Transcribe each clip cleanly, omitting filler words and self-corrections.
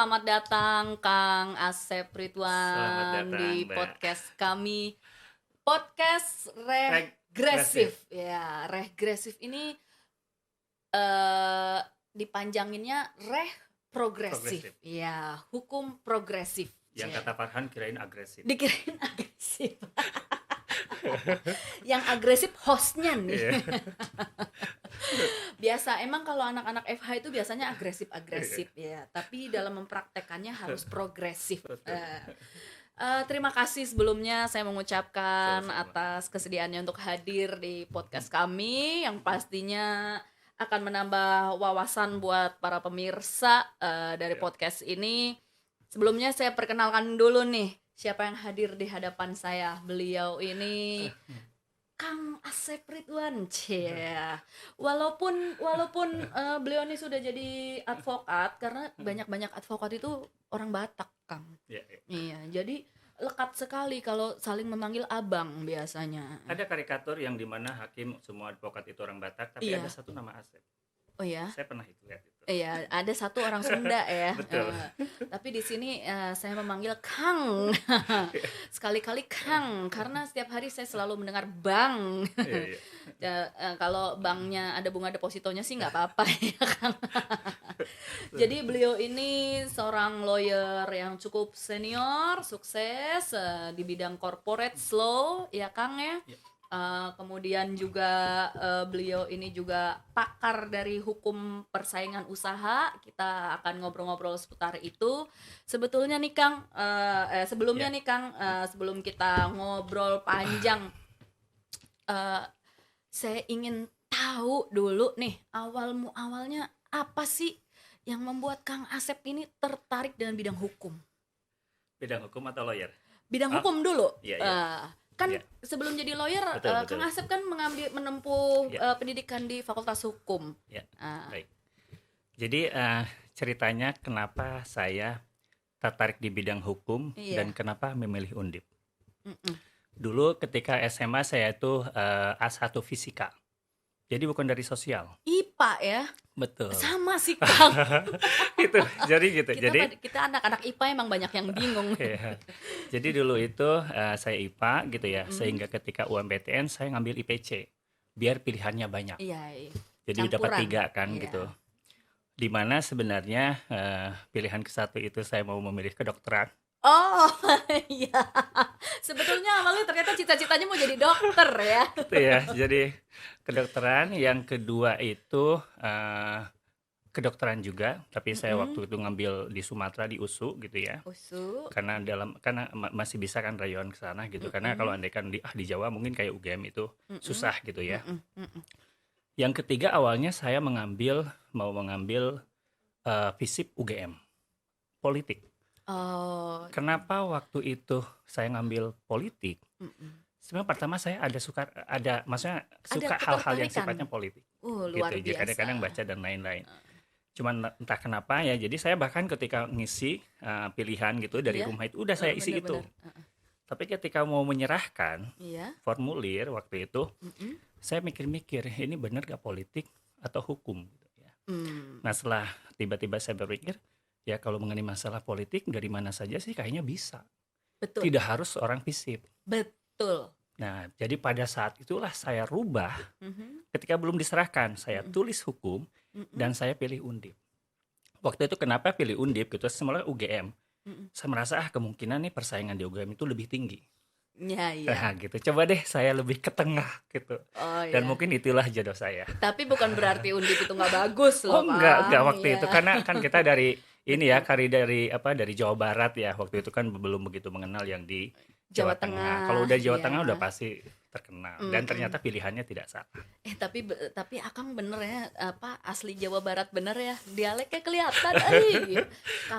selamat datang Kang Asep Selamat Ridwan datang, di Mbak. podcast kami. Podcast regresif. Ya, regresif ini dipanjanginnya progresif. Progresif. Ya, hukum progresif. Yang kata Farhan kirain agresif. Dikirain agresif. Yang agresif hostnya nih. Iya. Biasa emang kalau anak-anak FH itu biasanya agresif ya, tapi dalam mempraktekannya harus progresif. Terima kasih sebelumnya saya mengucapkan Sama-sama. atas kesediaannya untuk hadir di podcast kami yang pastinya akan menambah wawasan buat para pemirsa dari podcast ini. Sebelumnya saya perkenalkan dulu nih siapa yang hadir di hadapan saya. Beliau ini Kang Asep Ridwan, walaupun beliau ini sudah jadi advokat, karena banyak advokat itu orang Batak, Kang. Iya. Iya, jadi lekat sekali kalau saling memanggil abang biasanya. Ada karikatur yang dimana hakim semua advokat itu orang Batak, tapi Iya. ada satu nama Asep. Oh ya, Saya pernah lihat itu. iya ada satu orang Sunda ya. Betul. Tapi di sini saya memanggil Kang, sekali-kali Kang, karena setiap hari saya selalu mendengar Bang. Iya. Kalau banknya ada bunga depositonya sih nggak apa-apa ya Kang. Jadi beliau ini seorang lawyer yang cukup senior, sukses di bidang corporate law ya Kang ya. Ya. Kemudian juga beliau ini juga pakar dari hukum persaingan usaha. Kita akan ngobrol-ngobrol seputar itu. Sebetulnya nih Kang, sebelumnya nih Kang, sebelum kita ngobrol panjang, saya ingin tahu dulu nih awalnya apa sih yang membuat Kang Asep ini tertarik dengan bidang hukum? Bidang hukum atau lawyer? Bidang hukum dulu. Iya. Kan Iya. sebelum jadi lawyer, Betul. Kang Asep kan menempuh Iya. pendidikan di Fakultas Hukum. Ya. Baik. Jadi ceritanya kenapa saya tertarik di bidang hukum Iya. dan kenapa memilih Undip. Mm-mm. Dulu ketika SMA saya itu A1 fisika. Jadi bukan dari sosial. IPA ya, Betul. sama sih Kang. Gitu. Jadi gitu. Kita anak-anak IPA emang banyak yang bingung. Iya. Jadi dulu itu saya IPA gitu ya, sehingga ketika UMPTN saya ngambil IPC biar pilihannya banyak. Iya. Jadi dapat Campuran. 3 kan Iya. gitu. Dimana sebenarnya pilihan ke-1 itu saya mau memilih kedokteran. Oh iya, sebetulnya awalnya ternyata cita-citanya mau jadi dokter ya. Gitu ya. Jadi kedokteran. Yang kedua itu kedokteran juga, tapi saya waktu itu ngambil di Sumatera di USU gitu ya. USU. Karena masih bisa kan rayuan ke sana gitu. Karena kalau andaikan di Jawa mungkin kayak UGM itu susah gitu ya. Yang ketiga awalnya saya mau mengambil FISIP UGM politik. Oh. Kenapa waktu itu saya ngambil politik? Sebenarnya pertama saya maksudnya suka hal-hal yang ketertarikan. sifatnya politik. Luar Gitu. biasa. Kadang-kadang baca dan lain-lain. Cuman entah kenapa ya, jadi saya bahkan ketika ngisi pilihan gitu dari Iya. rumah itu udah saya isi itu. Benar-benar. Tapi ketika mau menyerahkan Iya. formulir waktu itu, saya mikir-mikir ini benar gak politik atau hukum gitu ya. Nah setelah tiba-tiba saya berpikir, ya kalau mengenai masalah politik dari mana saja sih kayaknya bisa. Betul. Tidak harus orang FISIP. Betul. Nah jadi pada saat itulah saya rubah, ketika belum diserahkan saya tulis hukum dan saya pilih Undip. Waktu itu kenapa pilih Undip gitu, semula UGM. Saya merasa kemungkinan nih persaingan di UGM itu lebih tinggi. Iya. Nah gitu, coba deh saya lebih ke tengah gitu. Oh, Dan iya. mungkin itulah jodoh saya. Tapi bukan berarti Undip itu nggak bagus loh. Oh enggak Kang. waktu Iya. itu karena kan kita dari ini ya dari Jawa Barat ya, waktu itu kan belum begitu mengenal yang di Jawa Tengah. Kalau udah Jawa iya. Tengah udah pasti terkenal dan ternyata pilihannya tidak salah. Tapi Akang bener ya, asli Jawa Barat bener ya, dialeknya kelihatan.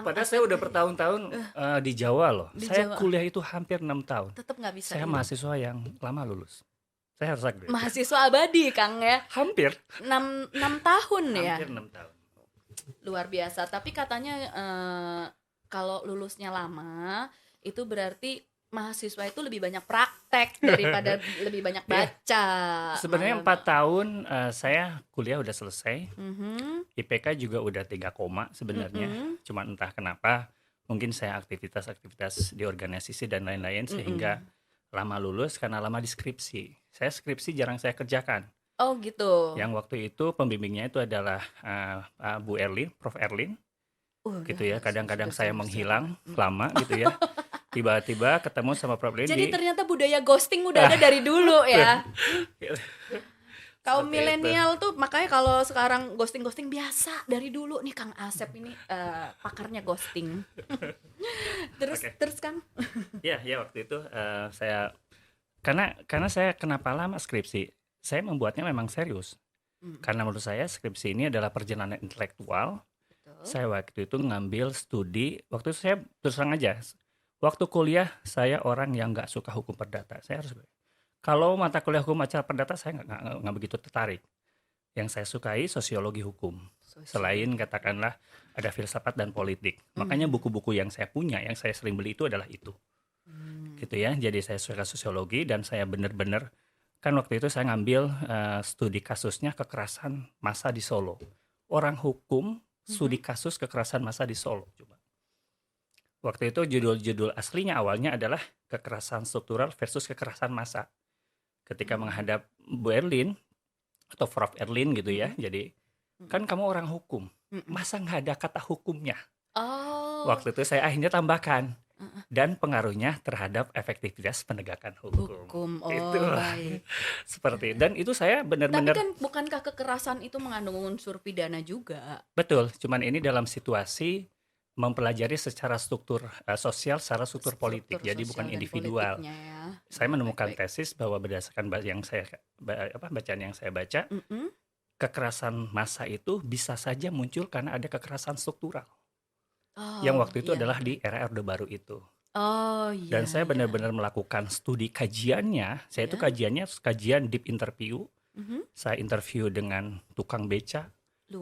Padahal saya udah bertahun-tahun di Jawa loh. Di Saya Jawa. kuliah itu hampir 6 tahun. Tetap nggak bisa. Saya mahasiswa yang lama lulus. Saya harus agree. Mahasiswa abadi Kang ya, Hampir 6 tahun ya. hampir 6 tahun. Luar biasa. Tapi katanya kalau lulusnya lama itu berarti mahasiswa itu lebih banyak praktek praktek daripada lebih banyak baca. Sebenarnya 4 tahun saya kuliah udah selesai. IPK juga udah 3 koma sebenarnya. Cuma entah kenapa mungkin saya aktivitas di organisasi dan lain-lain sehingga lama lulus karena lama di skripsi. Saya skripsi jarang saya kerjakan. Oh gitu. Yang waktu itu pembimbingnya itu adalah Bu Erlin, Prof Erlin. Gitu ya, kadang-kadang saya menghilang lama gitu ya. Tiba-tiba ketemu sama Prof Erlin. Jadi ternyata budaya ghosting udah ada dari dulu ya. Kaum milenial tuh makanya kalau sekarang ghosting biasa dari dulu nih. Kang Asep ini pakarnya ghosting. Terus Kang? Ya waktu itu saya karena saya kenapa lama skripsi, saya membuatnya memang serius. Karena menurut saya skripsi ini adalah perjalanan intelektual. Saya waktu itu ngambil studi, waktu itu saya terus terang aja, waktu kuliah saya orang yang nggak suka hukum perdata. Saya harus, kalau mata kuliah hukum acara perdata saya nggak begitu tertarik. Yang saya sukai sosiologi hukum. Selain katakanlah ada filsafat dan politik. Makanya buku-buku yang saya punya, yang saya sering beli itu adalah itu. Gitu ya. Jadi saya suka sosiologi dan saya benar-benar, kan waktu itu saya ngambil studi kasusnya kekerasan massa di Solo. Orang hukum studi kasus kekerasan massa di Solo. Coba. Waktu itu judul-judul aslinya awalnya adalah kekerasan struktural versus kekerasan massa. Ketika menghadap Bu Erlin atau Prof Erlin gitu ya. Jadi kan kamu orang hukum, masa nggak ada kata hukumnya? Waktu itu saya akhirnya tambahkan dan pengaruhnya terhadap efektivitas penegakan hukum. Itu baik. Seperti dan itu saya benar-benar. Tapi kan bukankah kekerasan itu mengandung unsur pidana juga? Betul, cuman ini dalam situasi mempelajari secara struktur sosial, secara struktur politik, jadi bukan individual. Ya. Saya menemukan tesis bahwa berdasarkan bacaan yang saya baca, kekerasan massa itu bisa saja muncul karena ada kekerasan struktural. Yang waktu itu adalah di era Orde Baru itu. Dan saya benar-benar melakukan studi kajiannya. Saya itu kajian deep interview. Saya interview dengan tukang beca.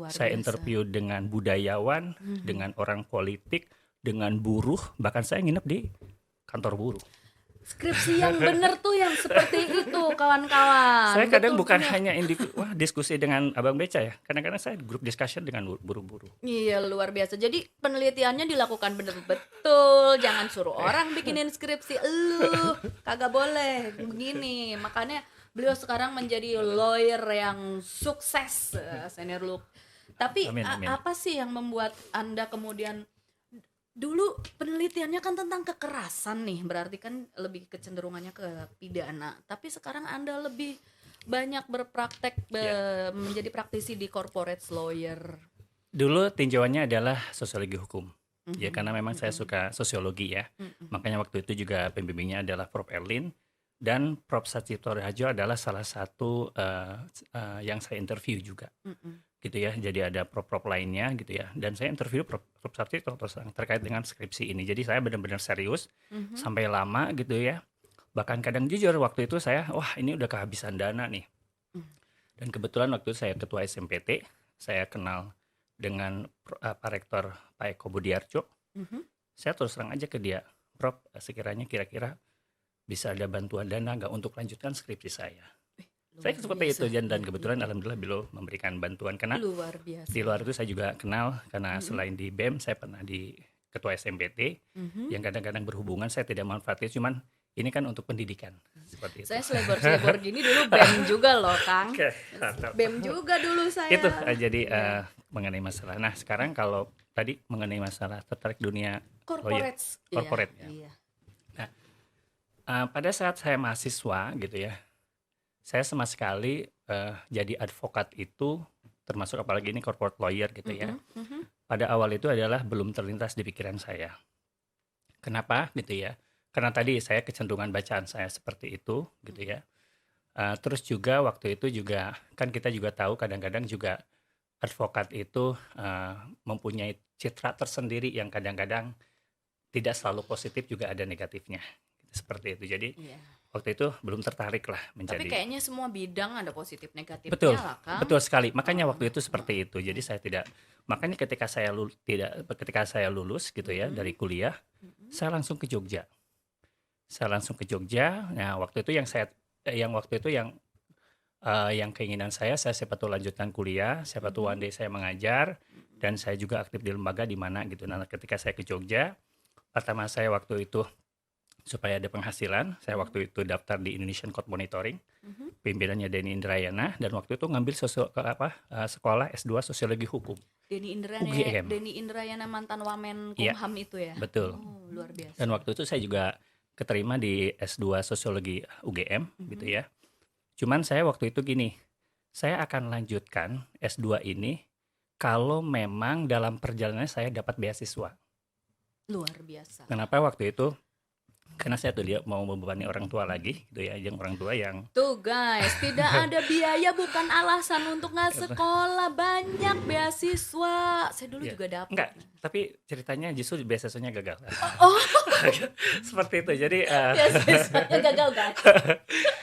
Saya interview dengan budayawan, dengan orang politik, dengan buruh, bahkan saya nginep di kantor buruh. Skripsi yang benar tuh yang seperti itu, kawan-kawan. Saya kadang bukan hanya diskusi dengan abang beca ya, kadang-kadang saya group discussion dengan buruh-buruh. Iya, luar biasa. Jadi penelitiannya dilakukan betul-betul, jangan suruh orang bikinin skripsi, lu kagak boleh begini. Makanya beliau sekarang menjadi lawyer yang sukses, senior look. Tapi amin. Apa sih yang membuat Anda kemudian, dulu penelitiannya kan tentang kekerasan nih, berarti kan lebih kecenderungannya ke pidana. Tapi sekarang Anda lebih banyak berpraktek menjadi praktisi di corporate lawyer. Dulu tinjauannya adalah sosiologi hukum. Ya karena memang saya suka sosiologi ya. Makanya waktu itu juga pembimbingnya adalah Prof Erlin. Dan Prof Satipto Raharjo adalah salah satu yang saya interview juga, gitu ya. Jadi ada prof lainnya gitu ya. Dan saya interview Prof Satipto terkait dengan skripsi ini. Jadi saya benar-benar serius sampai lama gitu ya. Bahkan kadang jujur waktu itu saya, ini udah kehabisan dana nih. Dan kebetulan waktu itu saya ketua SMPT, saya kenal dengan Pak Rektor Pak Eko Budiarjo. Saya terus terang aja ke dia, Prof, sekiranya kira-kira bisa ada bantuan dana nggak untuk lanjutkan skripsi saya. Saya seperti itu dan kebetulan alhamdulillah beliau memberikan bantuan karena luar biasa. Di luar itu saya juga kenal karena selain di BEM saya pernah di ketua SMPT yang kadang-kadang berhubungan, saya tidak manfaatnya, cuman ini kan untuk pendidikan seperti itu. Saya selebor gini dulu BEM juga loh Kang. BEM juga dulu saya. Itu jadi mengenai masalah. Nah sekarang kalau tadi mengenai masalah tertarik dunia corporate ya. Pada saat saya mahasiswa gitu ya, saya sama sekali jadi advokat itu, termasuk apalagi ini corporate lawyer gitu ya. Pada awal itu adalah belum terlintas di pikiran saya. Kenapa gitu ya? Karena tadi saya kecenderungan bacaan saya seperti itu gitu ya. Terus juga waktu itu juga kan kita juga tahu kadang-kadang juga advokat itu mempunyai citra tersendiri yang kadang-kadang tidak selalu positif, juga ada negatifnya. Seperti itu. Jadi waktu itu belum tertarik lah menjadi. Tapi kayaknya semua bidang ada positif negatifnya lah kan. Betul sekali. Makanya waktu itu seperti itu. Jadi saya tidak. Makanya ketika saya lulus gitu ya dari kuliah, saya langsung ke Jogja. Saya langsung ke Jogja. Nah, waktu itu yang keinginan saya siapa tahu lanjutkan kuliah, siapa tahu one day saya mengajar, dan saya juga aktif di lembaga di mana gitu. Nah, ketika saya ke Jogja, pertama saya waktu itu supaya ada penghasilan, saya waktu itu daftar di Indonesian Code Monitoring, pimpinannya Denny Indrayana, dan waktu itu ngambil sekolah S2 Sosiologi Hukum. UGM. Denny Indrayana mantan Wamen Kumham itu ya? Betul. Oh, luar biasa. Dan waktu itu saya juga keterima di S2 Sosiologi UGM gitu ya. Cuman saya waktu itu gini, saya akan lanjutkan S2 ini kalau memang dalam perjalanannya saya dapat beasiswa. Luar biasa. Kenapa waktu itu? Karena saya tuh dia mau membebani orang tua lagi gitu ya, yang orang tua yang tuh guys, tidak ada biaya bukan alasan untuk nggak sekolah, banyak beasiswa. Saya dulu juga dapat. Enggak, tapi ceritanya justru beasiswanya gagal. Oh. Seperti itu. Jadi beasiswanya gagal guys.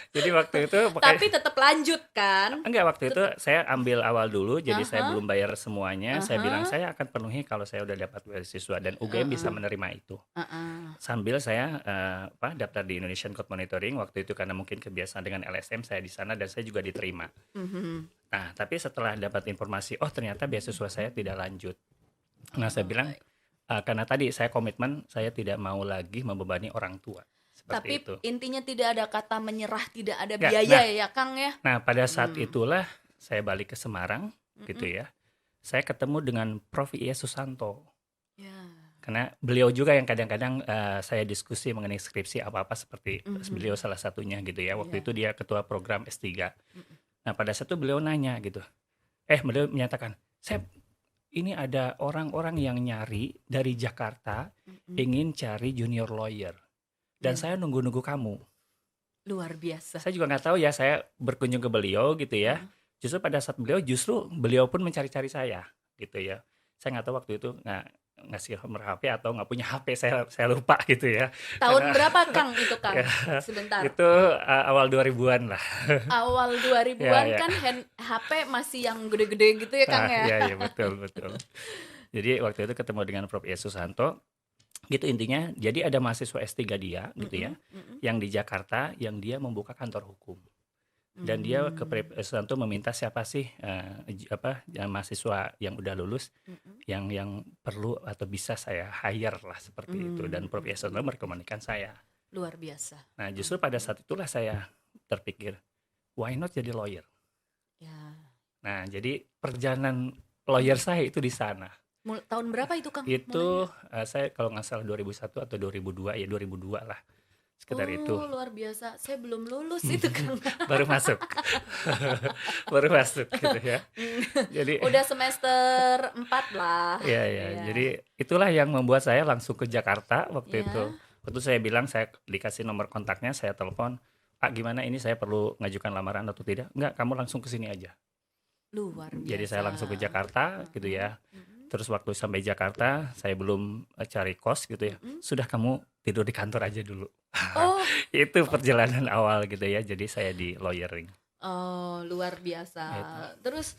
Jadi waktu itu tapi tetap lanjut kan? Enggak, waktu itu saya ambil awal dulu, jadi saya belum bayar semuanya. Saya bilang saya akan penuhi kalau saya udah dapat beasiswa dan UGM bisa menerima itu. Sambil saya daftar di Indonesian Code Monitoring waktu itu karena mungkin kebiasaan dengan LSM saya di sana dan saya juga diterima. Nah, tapi setelah dapat informasi, oh ternyata beasiswa saya tidak lanjut. Nah, saya bilang karena tadi saya komitmen saya tidak mau lagi membebani orang tua. Tapi itu. Intinya tidak ada kata menyerah, tidak ada biaya ya Kang ya. Nah, pada saat itulah saya balik ke Semarang gitu ya. Saya ketemu dengan Prof. I.E. Susanto. Ya. Karena beliau juga yang kadang-kadang saya diskusi mengenai skripsi apa-apa seperti beliau salah satunya gitu ya. Waktu itu dia ketua program S3. Nah, pada saat itu beliau nanya gitu. Beliau menyatakan, ini ada orang-orang yang nyari dari Jakarta ingin cari junior lawyer. Dan saya nunggu-nunggu kamu. Luar biasa. Saya juga nggak tahu ya, saya berkunjung ke beliau gitu ya. Justru pada saat beliau pun mencari-cari saya gitu ya. Saya nggak tahu waktu itu ngasih nomor HP atau nggak punya HP, saya lupa gitu ya. Tahun berapa Kang itu Kang? Sebentar. Itu awal 2000-an lah. Awal 2000-an ya. Kan HP masih yang gede-gede gitu ya Kang ya. Iya betul. Jadi waktu itu ketemu dengan Prof. I.E. Susanto. Gitu intinya, jadi ada mahasiswa S3 dia gitu ya, yang di Jakarta yang dia membuka kantor hukum. Dan dia ke Prof. Susanto meminta siapa sih mahasiswa yang udah lulus yang perlu atau bisa saya hire lah seperti itu, dan Prof. Susanto merekomendasikan saya. Luar biasa. Nah, justru pada saat itulah saya terpikir, why not jadi lawyer? Ya. Nah, jadi perjalanan lawyer saya itu di sana. Tahun berapa itu Kang? Itu saya kalau nggak salah 2001 atau 2002 ya, 2002 lah sekitar itu. Luar biasa, saya belum lulus itu Kang. Baru masuk gitu ya. Jadi udah semester 4 lah. Iya. Jadi itulah yang membuat saya langsung ke Jakarta waktu itu. Waktu saya bilang, saya dikasih nomor kontaknya, saya telepon, Pak gimana ini saya perlu ngajukan lamaran atau tidak? Enggak, kamu langsung ke sini aja. Luar biasa. Jadi saya langsung ke Jakarta gitu ya. Terus waktu sampai Jakarta, saya belum cari kos gitu ya. Sudah, kamu tidur di kantor aja dulu. Itu perjalanan awal gitu ya. Jadi saya di lawyering. Oh, luar biasa. Gitu. Terus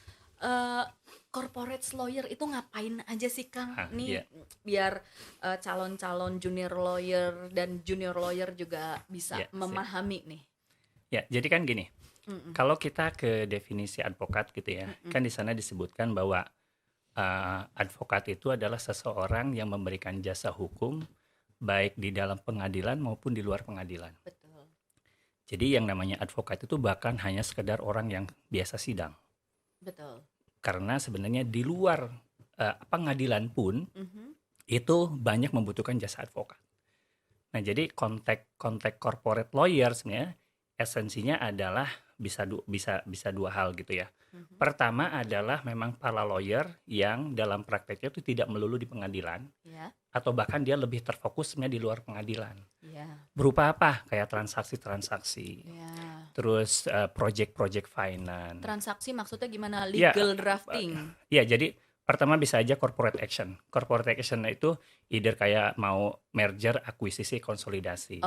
corporate lawyer itu ngapain aja sih Kang? Biar calon-calon junior lawyer dan junior lawyer juga bisa memahami nih. Ya, jadi kan gini. Kalau kita ke definisi advokat gitu ya, kan di sana disebutkan bahwa advokat itu adalah seseorang yang memberikan jasa hukum baik di dalam pengadilan maupun di luar pengadilan. Betul. Jadi yang namanya advokat itu bahkan hanya sekedar orang yang biasa sidang. Betul. Karena sebenarnya di luar pengadilan pun itu banyak membutuhkan jasa advokat. Nah, jadi konteks corporate lawyer sebenarnya esensinya adalah bisa dua hal gitu ya. Pertama adalah memang para lawyer yang dalam prakteknya itu tidak melulu di pengadilan, atau bahkan dia lebih terfokus sebenarnya di luar pengadilan. Berupa apa? Kayak transaksi-transaksi, terus project finance. Transaksi maksudnya gimana? Legal drafting? Iya, jadi pertama bisa aja corporate action. Corporate action itu either kayak mau merger, akuisisi, konsolidasi.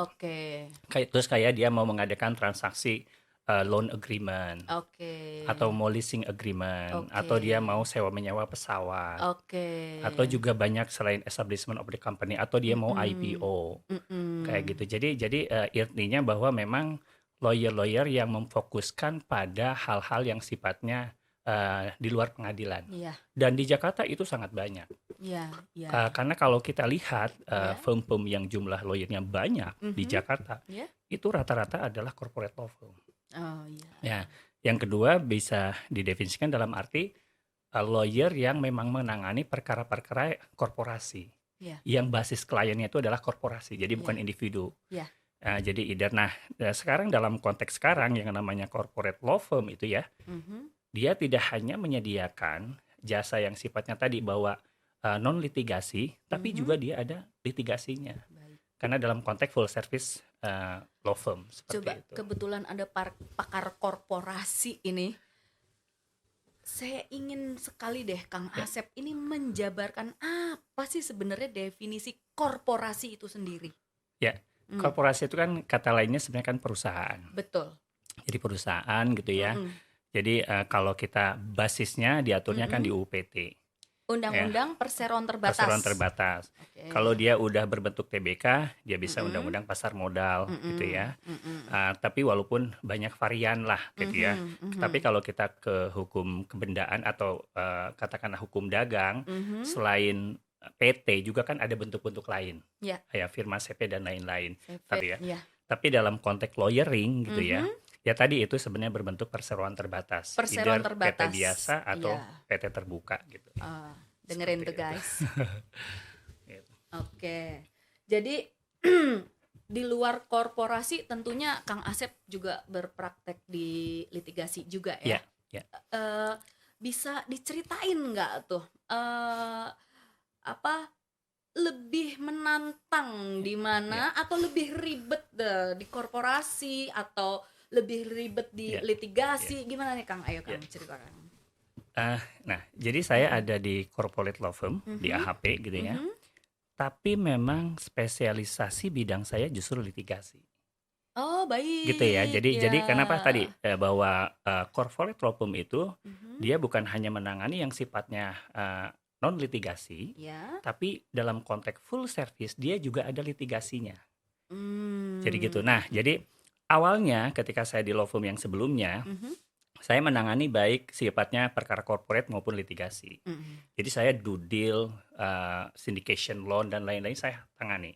Terus kayak dia mau mengadakan transaksi loan agreement Oke. atau mau leasing agreement atau Oke. dia mau sewa menyewa pesawat Oke. atau juga banyak selain establishment of the company atau dia mau Mm-mm. IPO Mm-mm. kayak gitu. Jadi intinya bahwa memang lawyer-lawyer yang memfokuskan pada hal-hal yang sifatnya di luar pengadilan. Iya, Dan di Jakarta itu sangat banyak. iya, iya. Karena kalau kita lihat Ya. firm-firm yang jumlah lawyernya banyak di Jakarta, Ya. itu rata-rata adalah corporate law firm. Oh iya. Ya, yang kedua bisa didefinisikan dalam arti lawyer yang memang menangani perkara-perkara korporasi, Iya. yang basis kliennya itu adalah korporasi, jadi bukan Iya. individu. Iya. Jadi either, sekarang dalam konteks sekarang yang namanya corporate law firm itu ya, Mhm. dia tidak hanya menyediakan jasa yang sifatnya tadi bahwa non litigasi, tapi juga dia ada litigasinya. Baik. Karena dalam konteks full service law firm seperti Coba itu. kebetulan ada pakar korporasi ini. Saya ingin sekali deh Kang Asep ini menjabarkan apa sih sebenarnya definisi korporasi itu sendiri. Ya, korporasi itu kan kata lainnya sebenarnya kan perusahaan. Betul. Jadi perusahaan gitu ya. Mm-mm. Jadi kalau kita basisnya diaturnya kan di UPT. Undang-undang perseroan terbatas. Perseroan terbatas. Oke. Kalau dia udah berbentuk TBK, dia bisa undang-undang pasar modal gitu ya. Tapi walaupun banyak varian lah gitu ya. Tapi kalau kita ke hukum kebendaan atau katakanlah hukum dagang, selain PT juga kan ada bentuk-bentuk lain. Ya. Kayak firma CP dan lain-lain. CP, ya. Tapi dalam konteks lawyering gitu ya. Ya tadi itu sebenarnya berbentuk perseroan terbatas. Perseroan Either terbatas. PT biasa atau PT terbuka gitu. Dengerin tuh Seperti guys. Gitu. Oke. Jadi di luar korporasi tentunya Kang Asep juga berpraktek di litigasi juga ya. Ya. Bisa diceritain nggak tuh apa lebih menantang di mana atau lebih ribet di korporasi atau lebih ribet di litigasi, gimana nih Kang? Ayo Kang ceritakan. Nah, jadi saya ada di corporate law firm di AHP gitu ya. Tapi memang spesialisasi bidang saya justru litigasi. Oh baik. Gitu ya. Jadi kenapa tadi bahwa corporate law firm itu dia bukan hanya menangani yang sifatnya non litigasi, tapi dalam konteks full service dia juga ada litigasinya. Jadi gitu. Nah, jadi awalnya ketika saya di law firm yang sebelumnya, saya menangani baik sifatnya perkara corporate maupun litigasi. Jadi saya do deal, syndication loan dan lain-lain saya tangani.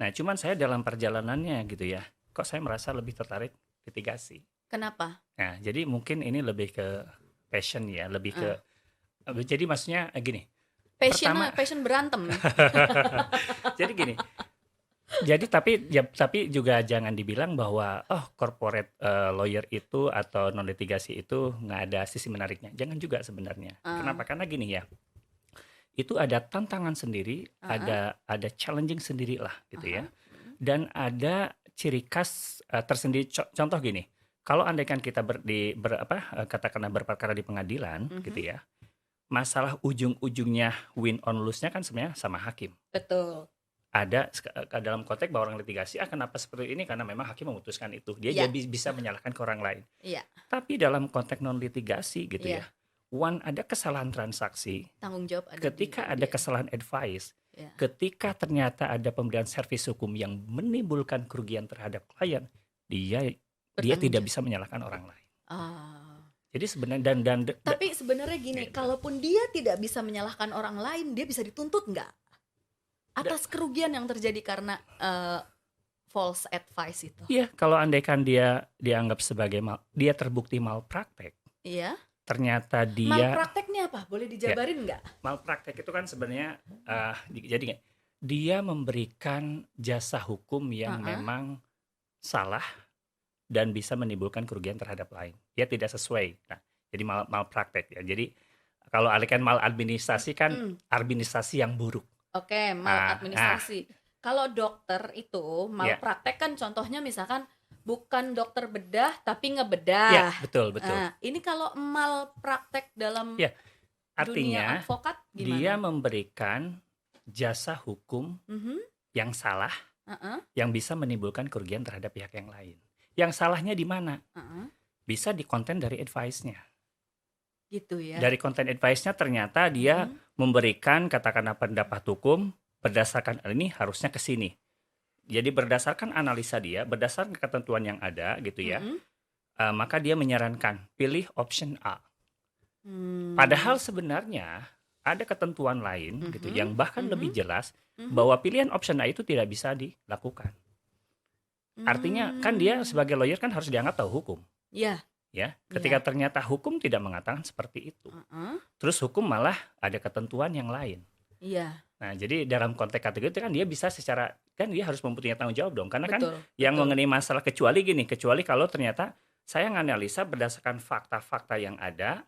Nah, cuman saya dalam perjalanannya gitu ya, kok saya merasa lebih tertarik litigasi. Kenapa? Nah, jadi mungkin ini lebih ke passion ya, lebih ke jadi maksudnya gini. Passion berantem. Jadi gini. Jadi tapi juga jangan dibilang bahwa corporate lawyer itu atau non litigasi itu nggak ada sisi menariknya. Jangan juga sebenarnya. Kenapa? Karena gini ya. Itu ada tantangan sendiri, ada challenging sendiri lah gitu ya. Dan ada ciri khas tersendiri. Contoh gini. Kalau andaikan kita katakanlah berperkara di pengadilan gitu ya. Masalah ujung-ujungnya win on lose-nya kan sebenarnya sama hakim. Betul. Ada dalam konteks bahwa orang litigasi kenapa seperti ini karena memang hakim memutuskan itu dia jadi bisa menyalahkan ke orang lain. Tapi dalam konteks non litigasi gitu ya, ada kesalahan transaksi, tanggung jawab ada ketika ada kesalahan advice, ketika ternyata ada pemberian servis hukum yang menimbulkan kerugian terhadap klien, dia tidak bisa menyalahkan orang lain. Jadi sebenarnya tapi sebenarnya gini, kalaupun dia tidak bisa menyalahkan orang lain, dia bisa dituntut nggak? Atas kerugian yang terjadi karena false advice itu. Iya, kalau andaikan dia dianggap sebagai dia terbukti malpraktek. Iya. Ternyata dia malprakteknya apa? Boleh dijabarin nggak? Malpraktek itu kan sebenarnya jadi dia memberikan jasa hukum yang memang salah dan bisa menimbulkan kerugian terhadap lain. Dia tidak sesuai. Nah, jadi malpraktek ya. Jadi kalau alihkan maladministrasi kan administrasi yang buruk. Oke, maladministrasi. Kalau dokter itu malpraktek kan contohnya misalkan bukan dokter bedah tapi ngebedah. Ya, betul. Nah, ini kalau malpraktek dalam artinya dunia advokat gimana? Dia memberikan jasa hukum yang salah yang bisa menimbulkan kerugian terhadap pihak yang lain. Yang salahnya di mana? Heeh. Bisa di konten dari advice-nya. Gitu ya. Dari konten advice-nya ternyata dia memberikan katakanlah pendapat hukum berdasarkan ini harusnya ke sini. Jadi berdasarkan analisa dia, berdasarkan ketentuan yang ada gitu ya, maka dia menyarankan pilih option A. Padahal sebenarnya ada ketentuan lain gitu yang bahkan lebih jelas bahwa pilihan option A itu tidak bisa dilakukan. Artinya kan dia sebagai lawyer kan harus dianggap tahu hukum. Iya. Ya, ketika ternyata hukum tidak mengatakan seperti itu, terus hukum malah ada ketentuan yang lain. Iya. Nah, jadi dalam konteks kategori itu kan dia bisa secara kan dia harus mempunyai tanggung jawab dong, karena Betul, kan yang mengenai masalah kecuali kalau ternyata saya menganalisa berdasarkan fakta-fakta yang ada,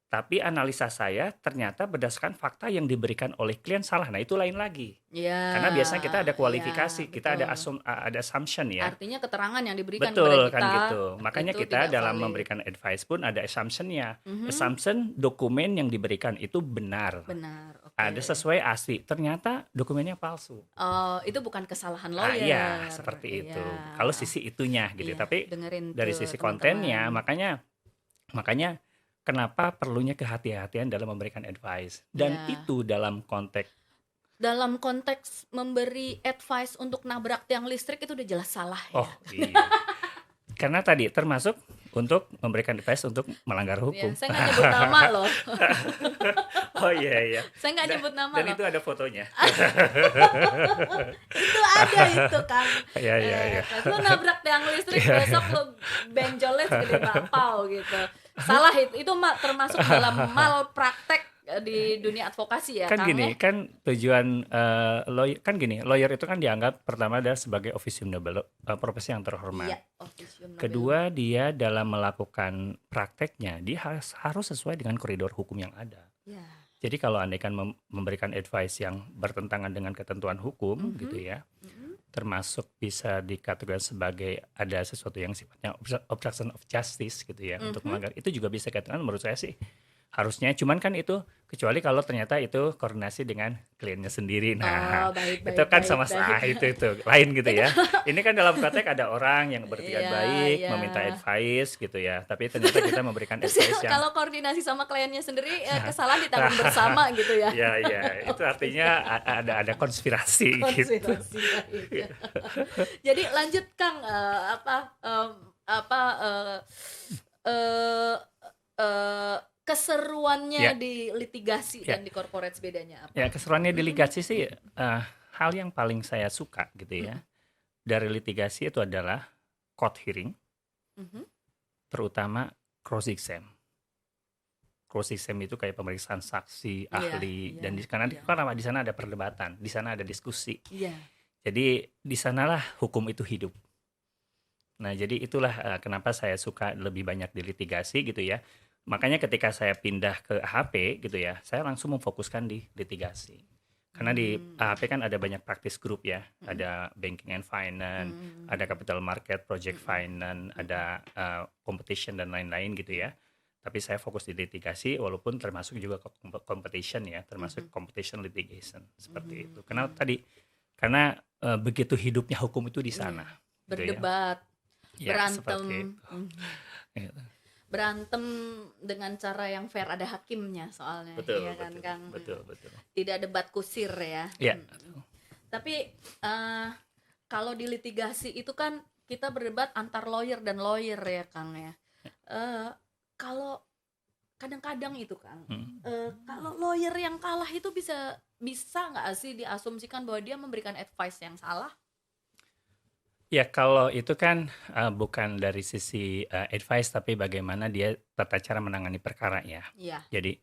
tapi analisa saya ternyata berdasarkan fakta yang diberikan oleh klien salah. Nah, itu lain lagi. Ya, Karena biasanya kita ada kualifikasi, ya, kita ada assumption ya. Artinya keterangan yang diberikan Betul kepada kita. kan gitu. Makanya itu kita tidak dalam valid. memberikan advice pun ada assumption-nya. Assumption dokumen yang diberikan itu benar. Benar. Oke. Ada sesuai asli. Ternyata dokumennya palsu. Oh, itu bukan kesalahan lawyer. Iya, seperti itu. Iya. Kalau sisi itunya gitu. Iya, Tapi dengerin dari tuh, sisi teman-teman. kontennya, makanya kenapa perlunya kehati-hatian dalam memberikan advice. Dan Ya. itu dalam konteks memberi advice untuk nabrak tiang listrik itu udah jelas salah ya. Oh iya. Karena tadi termasuk untuk memberikan advice untuk melanggar hukum. Ya, saya nggak nyebut nama loh. Oh iya. Saya nggak nyebut nama Dan loh. itu ada fotonya. Itu ada itu kan. Iya. Lu nabrak tiang listrik, besok lu benjolnya segede bakpao gitu. Salah itu termasuk dalam malpraktek di dunia advokasi ya, Kan Kang, gini, ya? kan tujuan lawyer itu kan dianggap pertama adalah sebagai officium noble, profesi yang terhormat. Iya, officium noble. Kedua, dia dalam melakukan prakteknya dia harus sesuai dengan koridor hukum yang ada. Ya. Jadi kalau andaikan memberikan advice yang bertentangan dengan ketentuan hukum gitu ya, termasuk bisa dikategorikan sebagai ada sesuatu yang sifatnya obstruction of justice gitu ya, untuk melanggar, itu juga bisa dikatakan menurut saya sih harusnya, cuman kan itu kecuali kalau ternyata itu koordinasi dengan kliennya sendiri. Nah, itu kan sama itu lain gitu ya. Ini kan dalam konteks ada orang yang bertikat baik, meminta advice gitu ya. Tapi ternyata kita memberikan advice yang kalau koordinasi sama kliennya sendiri kesalahan ditanggung bersama gitu ya. Iya, itu artinya ada konspirasi gitu. Jadi lanjut Kang, keseruannya di litigasi dan di corporate bedanya apa? Ya, keseruannya di litigasi sih hal yang paling saya suka gitu ya. Dari litigasi itu adalah court hearing. Terutama cross exam. Cross exam itu kayak pemeriksaan saksi, ahli, dan karena di sana ada perdebatan, di sana ada diskusi. Jadi di sanalah hukum itu hidup. Nah, jadi itulah kenapa saya suka lebih banyak di litigasi gitu ya. Makanya ketika saya pindah ke AHP gitu ya, saya langsung memfokuskan di litigasi. Karena di AHP kan ada banyak practice group ya, ada banking and finance, ada capital market, project finance, ada competition dan lain-lain gitu ya. Tapi saya fokus di litigasi, walaupun termasuk juga competition ya, termasuk competition litigation seperti itu. Karena begitu hidupnya hukum itu di sana. Berdebat, gitu ya. berantem. Berantem dengan cara yang fair, ada hakimnya soalnya. Betul, ya kan, Kang? Betul. Tidak debat kusir ya. Iya. Tapi kalau di litigasi itu kan kita berdebat antar lawyer dan lawyer ya, Kang ya. Kalau kadang-kadang itu Kang, kalau lawyer yang kalah itu bisa nggak sih diasumsikan bahwa dia memberikan advice yang salah? Ya, kalau itu kan bukan dari sisi advice, tapi bagaimana dia tata cara menangani perkara ya. Jadi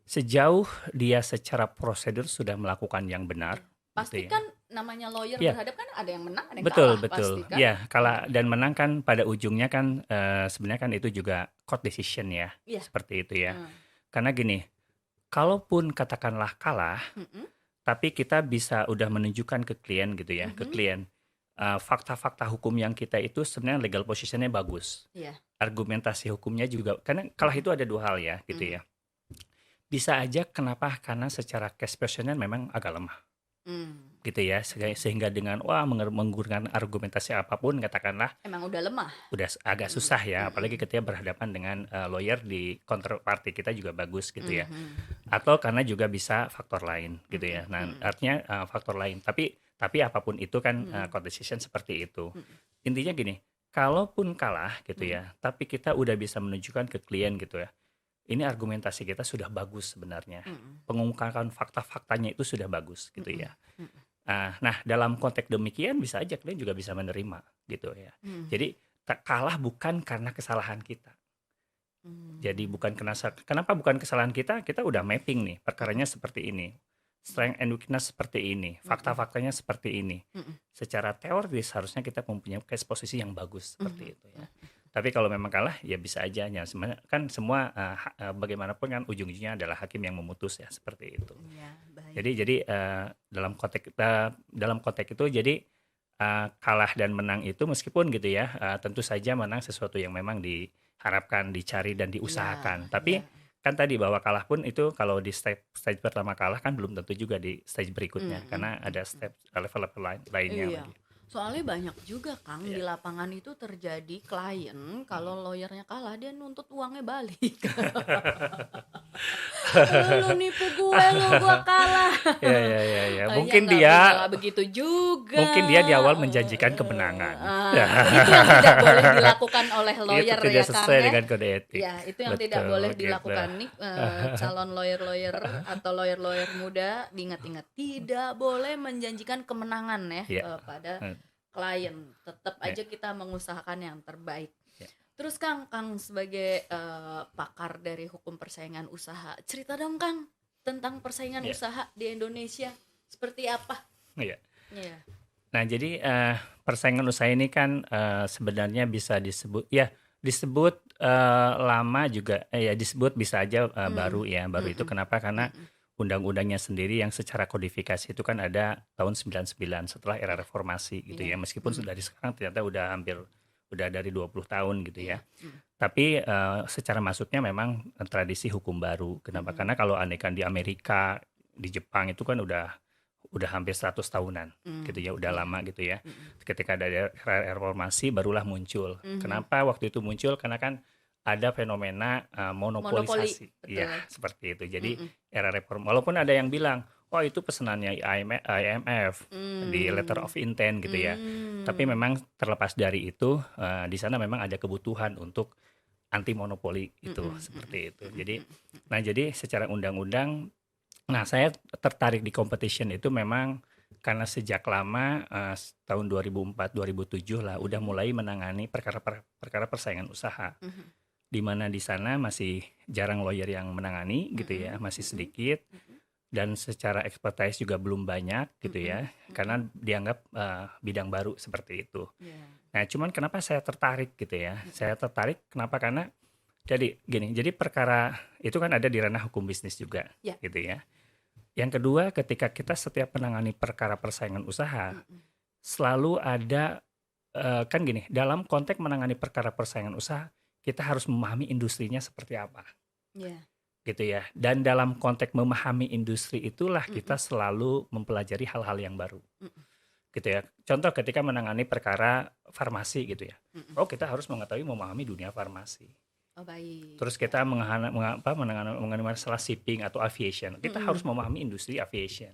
sejauh dia secara prosedur sudah melakukan yang benar. Pasti gitu kan namanya lawyer berhadap kan ada yang menang, ada yang betul. kalah. Pasti kan? Ya, kalah dan menang kan pada ujungnya kan sebenarnya kan itu juga court decision ya. Seperti itu ya. Karena gini, kalaupun katakanlah kalah, tapi kita bisa udah menunjukkan ke klien gitu ya, ke klien. Fakta-fakta hukum yang kita itu sebenarnya legal positionnya bagus, argumentasi hukumnya juga, karena kalah itu ada dua hal ya gitu ya. Bisa aja kenapa? Karena secara case positionnya memang agak lemah. gitu ya, sehingga dengan menggunakan argumentasi apapun katakanlah Emang udah lemah. udah agak susah ya, apalagi ketika berhadapan dengan lawyer di counterparty kita juga bagus gitu ya, atau karena juga bisa faktor lain gitu ya. Nah artinya faktor lain, tapi apapun itu kan court decision seperti itu. Intinya gini, kalaupun kalah gitu ya, tapi kita udah bisa menunjukkan ke klien gitu ya, ini argumentasi kita sudah bagus sebenarnya, pengungkapan fakta-faktanya itu sudah bagus gitu ya. Nah dalam konteks demikian bisa aja klien juga bisa menerima gitu ya. Jadi kalah bukan karena kesalahan kita. Jadi kenapa bukan kesalahan kita? Kita udah mapping nih, perkaranya seperti ini, strength and weakness seperti ini, fakta-faktanya seperti ini. Secara teoris harusnya kita mempunyai posisi yang bagus seperti itu ya. Tapi kalau memang kalah ya bisa aja ya, kan semua bagaimanapun kan ujung-ujungnya adalah hakim yang memutus ya, seperti itu. Ya, baik. Jadi dalam konteks itu jadi kalah dan menang itu meskipun gitu ya, tentu saja menang sesuatu yang memang diharapkan, dicari dan diusahakan. Tapi kan tadi bahwa kalah pun itu kalau di stage pertama kalah kan belum tentu juga di stage berikutnya, karena ada step level-level lainnya lagi. Soalnya banyak juga Kang di lapangan itu terjadi klien kalau lawyernya kalah dia nuntut uangnya balik. Lu nipu gue, gue kalah. Ya. Mungkin dia begitu juga. Mungkin dia di awal menjanjikan kemenangan. Itu yang tidak boleh dilakukan oleh lawyer itu tidak sesuai Kang, dengan kode etik. Ya, itu yang tidak boleh dilakukan nih calon lawyer atau lawyer muda, diingat-ingat tidak boleh menjanjikan kemenangan ya pada klien. Tetap aja kita mengusahakan yang terbaik. Terus Kang sebagai pakar dari hukum persaingan usaha, cerita dong Kang tentang persaingan usaha di Indonesia seperti apa? Nah jadi persaingan usaha ini kan sebenarnya bisa disebut lama juga disebut bisa aja baru itu kenapa? Karena undang-undangnya sendiri yang secara kodifikasi itu kan ada tahun 99 setelah era reformasi gitu ya. Meskipun dari sekarang ternyata udah dari 20 tahun gitu ya. Tapi secara masuknya memang tradisi hukum baru. Kenapa? Karena kalau andekan di Amerika, di Jepang itu kan udah hampir 100 tahunan gitu ya, udah lama gitu ya. Ketika ada era reformasi barulah muncul. Kenapa waktu itu muncul? Karena kan ada fenomena monopolisasi. Iya, seperti itu. Jadi era reform, walaupun ada yang bilang, oh itu pesanannya IMF di letter of intent gitu ya. Tapi memang terlepas dari itu, di sana memang ada kebutuhan untuk anti monopoli itu, seperti itu. Jadi secara undang-undang, saya tertarik di competition itu memang karena sejak lama tahun 2004-2007 lah udah mulai menangani perkara persaingan usaha. Di mana di sana masih jarang lawyer yang menangani gitu ya, masih sedikit, dan secara expertise juga belum banyak gitu ya, karena dianggap bidang baru seperti itu. Nah cuman kenapa saya tertarik gitu ya, saya tertarik kenapa? Karena jadi perkara itu kan ada di ranah hukum bisnis juga gitu ya. Yang kedua, ketika kita setiap menangani perkara persaingan usaha, selalu ada dalam konteks menangani perkara persaingan usaha, kita harus memahami industrinya seperti apa, gitu ya. Dan dalam konteks memahami industri itulah kita selalu mempelajari hal-hal yang baru, gitu ya. Contoh ketika menangani perkara farmasi gitu ya, kita harus memahami dunia farmasi. Baik. Terus kita menangani masalah shipping atau aviation, kita harus memahami industri aviation.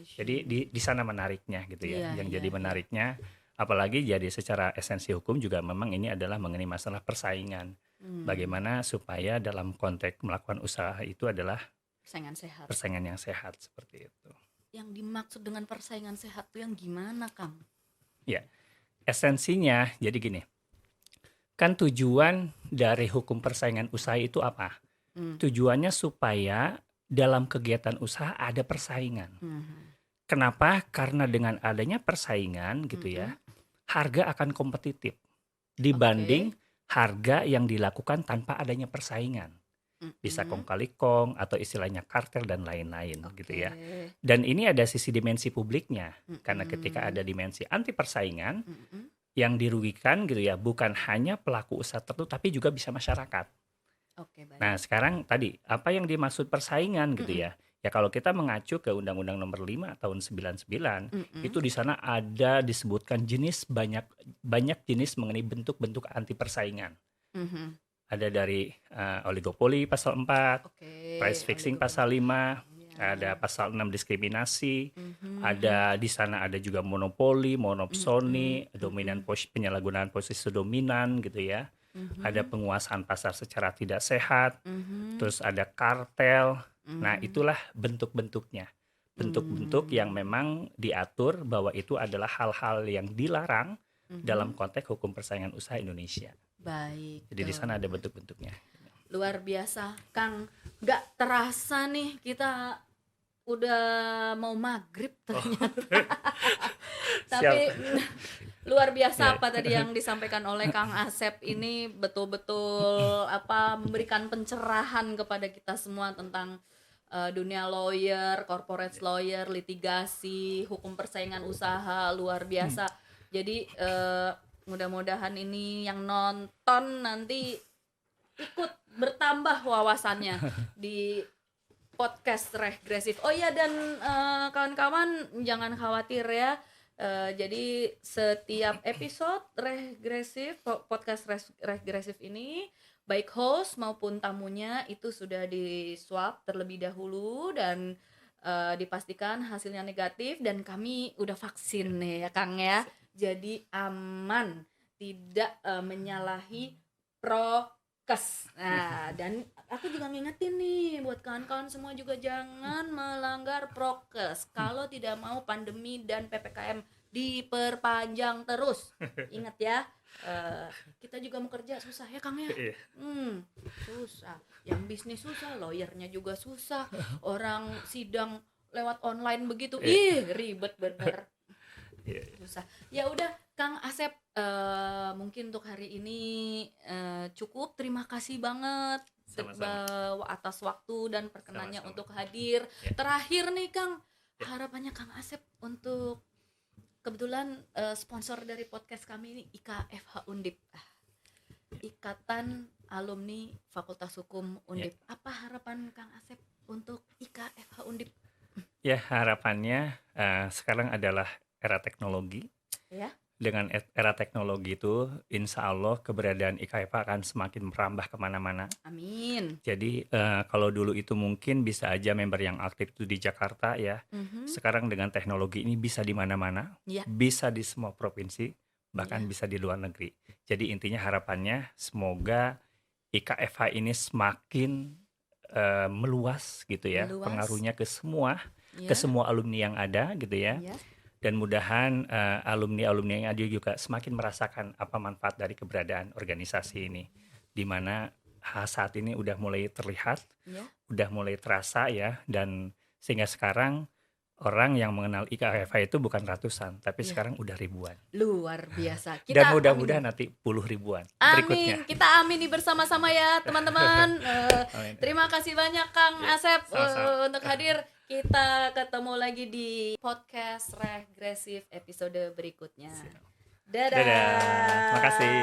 Jadi di sana menariknya gitu ya. Yang jadi menariknya, apalagi jadi secara esensi hukum juga memang ini adalah mengenai masalah persaingan. Bagaimana supaya dalam konteks melakukan usaha itu adalah persaingan yang sehat seperti itu. Yang dimaksud dengan persaingan sehat itu yang gimana, Kang? Ya, esensinya jadi gini. Kan tujuan dari hukum persaingan usaha itu apa? Tujuannya supaya dalam kegiatan usaha ada persaingan. Kenapa? Karena dengan adanya persaingan gitu ya, harga akan kompetitif dibanding harga yang dilakukan tanpa adanya persaingan. Bisa kong kali kong atau istilahnya kartel dan lain-lain gitu ya. Dan ini ada sisi dimensi publiknya, karena ketika ada dimensi anti persaingan, yang dirugikan gitu ya bukan hanya pelaku usaha tertentu tapi juga bisa masyarakat. Nah sekarang tadi apa yang dimaksud persaingan gitu ya? Ya kalau kita mengacu ke Undang-Undang Nomor 5 tahun 99, itu di sana ada disebutkan banyak jenis mengenai bentuk-bentuk anti persaingan. Mhm. Ada dari oligopoli pasal 4, Oke, price fixing oligopoli. pasal 5, Ya. ada pasal 6 diskriminasi, Mhm. ada di sana ada juga monopoli, monopsoni, dominan penyalahgunaan posisi dominan gitu ya. Ada penguasaan pasar secara tidak sehat, terus ada kartel. Nah, itulah bentuk-bentuknya. Bentuk-bentuk yang memang diatur bahwa itu adalah hal-hal yang dilarang dalam konteks hukum persaingan usaha Indonesia. Baik. Jadi di sana ada bentuk-bentuknya. Luar biasa, Kang. Nggak terasa nih kita udah mau maghrib ternyata. Tapi luar biasa apa tadi yang disampaikan oleh Kang Asep ini betul-betul memberikan pencerahan kepada kita semua tentang dunia lawyer, corporate lawyer, litigasi, hukum persaingan usaha, luar biasa. Jadi mudah-mudahan ini yang nonton nanti ikut bertambah wawasannya di podcast regresif. Oh iya, dan kawan-kawan jangan khawatir ya. Jadi setiap episode podcast regresif ini, baik host maupun tamunya itu sudah di swab terlebih dahulu dan dipastikan hasilnya negatif, dan kami udah vaksin nih ya Kang ya. Jadi aman, tidak menyalahi prokes. Nah, dan aku juga ngingetin nih buat kawan-kawan semua juga jangan melanggar prokes kalau tidak mau pandemi dan PPKM diperpanjang terus. Ingat ya, kita juga mau kerja susah ya Kang ya. Susah. Yang bisnis susah, lawyernya juga susah. Orang sidang lewat online begitu, ribet bener. Susah. Ya udah Kang Asep, mungkin untuk hari ini cukup. Terima kasih banget atas waktu dan perkenannya untuk hadir. Terakhir nih Kang, harapannya Kang Asep untuk kebetulan sponsor dari podcast kami ini IKFH Undip, Ikatan Alumni Fakultas Hukum Undip. Apa harapan Kang Asep untuk IKFH Undip? Ya, harapannya sekarang adalah era teknologi. Ya. Dengan era teknologi itu, insya Allah keberadaan IKFH akan semakin merambah kemana-mana. Amin. Jadi kalau dulu itu mungkin bisa aja member yang aktif itu di Jakarta ya. Sekarang dengan teknologi ini bisa di mana-mana, bisa di semua provinsi, bahkan bisa di luar negeri. Jadi intinya harapannya semoga IKFH ini semakin meluas gitu ya, pengaruhnya ke semua alumni yang ada gitu ya. Dan mudahan alumni-alumni yang ada juga semakin merasakan apa manfaat dari keberadaan organisasi ini, di mana saat ini udah mulai terlihat, udah mulai terasa ya, dan sehingga sekarang orang yang mengenal IKFH itu bukan ratusan, tapi sekarang udah ribuan. Luar biasa. Dan mudah-mudahan nanti puluh ribuan berikutnya. Kita amini bersama-sama ya teman-teman. Terima kasih banyak Kang Asep untuk hadir. Kita ketemu lagi di podcast regresif episode berikutnya. Dadah. Terima kasih.